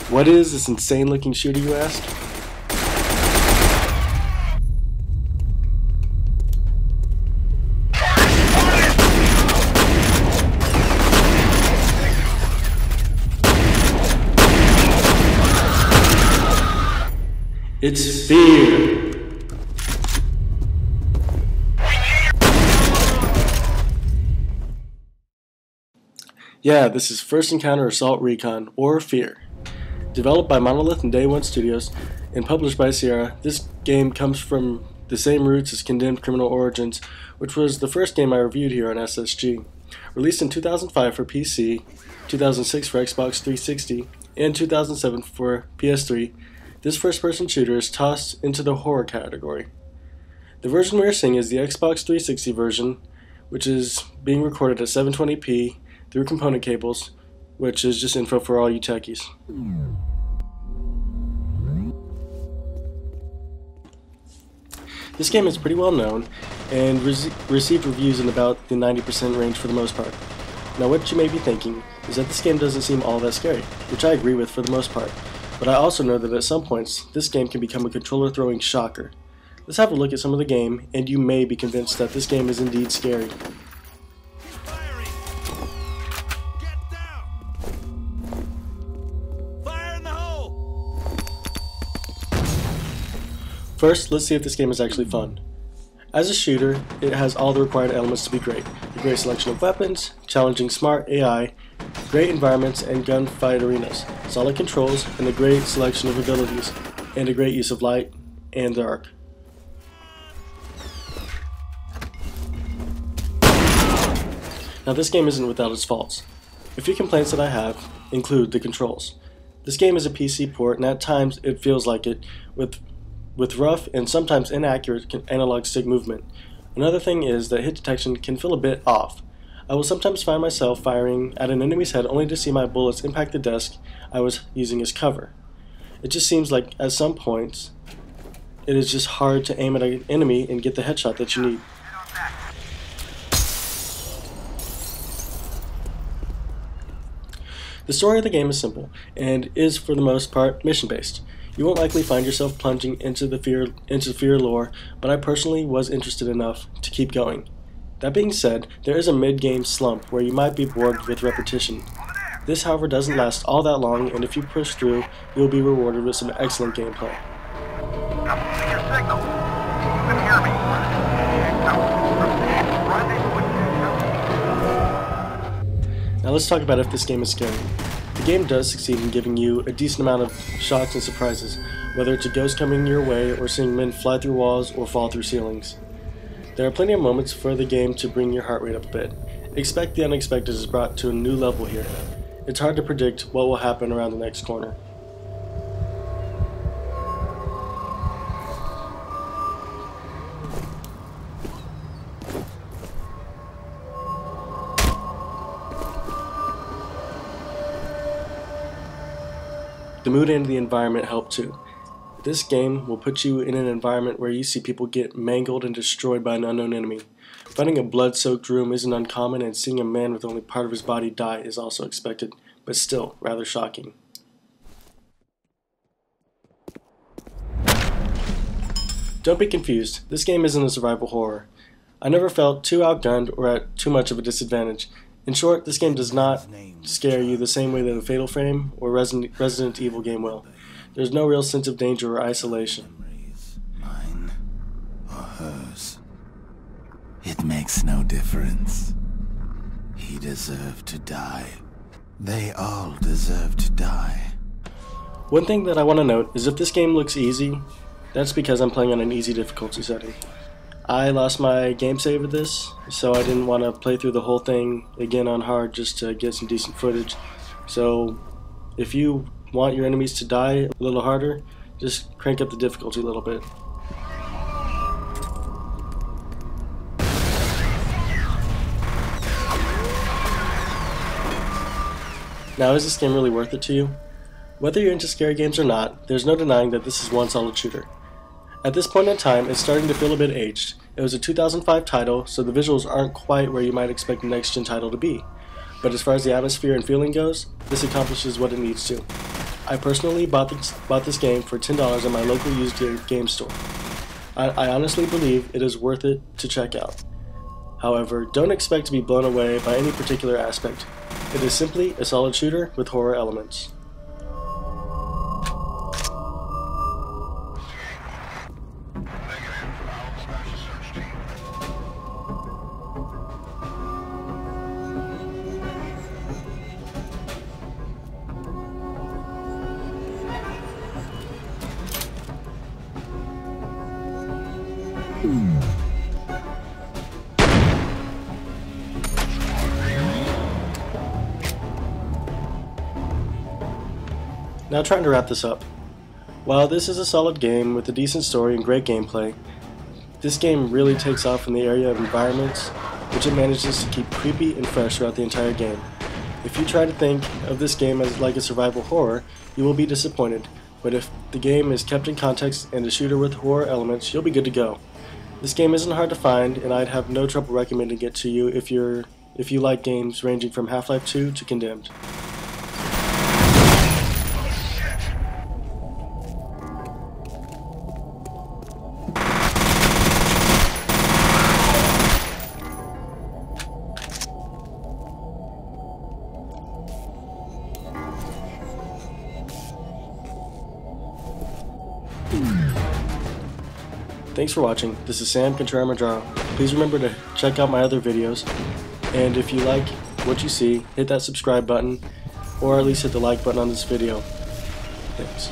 What is this insane looking shooter, you asked? It's F.E.A.R. Yeah, this is First Encounter Assault Recon, or F.E.A.R. Developed by Monolith and Day One Studios and published by Sierra, this game comes from the same roots as Condemned Criminal Origins, which was the first game I reviewed here on SSG. Released in 2005 for PC, 2006 for Xbox 360, and 2007 for PS3, this first-person shooter is tossed into the horror category. The version we are seeing is the Xbox 360 version, which is being recorded at 720p through component cables, which is just info for all you techies. This game is pretty well known and received reviews in about the 90% range for the most part. Now what you may be thinking is that this game doesn't seem all that scary, which I agree with for the most part, but I also know that at some points this game can become a controller throwing shocker. Let's have a look at some of the game and you may be convinced that this game is indeed scary. First, let's see if this game is actually fun. As a shooter, it has all the required elements to be great. A great selection of weapons, challenging smart AI, great environments and gunfight arenas, solid controls, and a great selection of abilities, and a great use of light and dark. Now this game isn't without its faults. A few complaints that I have include the controls. This game is a PC port and at times it feels like it, with rough and sometimes inaccurate analog stick movement. Another thing is that hit detection can feel a bit off. I will sometimes find myself firing at an enemy's head only to see my bullets impact the desk I was using as cover. It just seems like at some points it is just hard to aim at an enemy and get the headshot that you need. The story of the game is simple and is for the most part mission based. You won't likely find yourself plunging into the F.E.A.R lore, but I personally was interested enough to keep going. That being said, there is a mid-game slump where you might be bored with repetition. This, however, doesn't last all that long, and if you push through, you will be rewarded with some excellent gameplay. Now let's talk about if this game is scary. The game does succeed in giving you a decent amount of shocks and surprises, whether it's a ghost coming your way or seeing men fly through walls or fall through ceilings. There are plenty of moments for the game to bring your heart rate up a bit. Expect the unexpected is brought to a new level here. It's hard to predict what will happen around the next corner. The mood and the environment help too. This game will put you in an environment where you see people get mangled and destroyed by an unknown enemy. Finding a blood-soaked room isn't uncommon, and seeing a man with only part of his body die is also expected, but still rather shocking. Don't be confused, this game isn't a survival horror. I never felt too outgunned or at too much of a disadvantage. In short, this game does not scare you the same way that a Fatal Frame or Resident Evil game will. There's no real sense of danger or isolation. Mine or hers. It makes no difference. He deserved to die. They all deserve to die. One thing that I want to note is if this game looks easy, that's because I'm playing on an easy difficulty setting. I lost my game save of this, so I didn't want to play through the whole thing again on hard just to get some decent footage. So if you want your enemies to die a little harder, just crank up the difficulty a little bit. Now, is this game really worth it to you? Whether you're into scary games or not, there's no denying that this is one solid shooter. At this point in time, it's starting to feel a bit aged. It was a 2005 title, so the visuals aren't quite where you might expect a next-gen title to be. But as far as the atmosphere and feeling goes, this accomplishes what it needs to. I personally bought this game for $10 at my local used game store. I honestly believe it is worth it to check out. However, don't expect to be blown away by any particular aspect. It is simply a solid shooter with horror elements. Now trying to wrap this up. While this is a solid game with a decent story and great gameplay, this game really takes off in the area of environments, which it manages to keep creepy and fresh throughout the entire game. If you try to think of this game as like a survival horror, you will be disappointed, but if the game is kept in context and a shooter with horror elements, you'll be good to go. This game isn't hard to find, and I'd have no trouble recommending it to you if you like games ranging from Half-Life 2 to Condemned. Thanks for watching. This is Sam Contreramanjaro. Please remember to check out my other videos, and if you like what you see, hit that subscribe button, or at least hit the like button on this video. Thanks.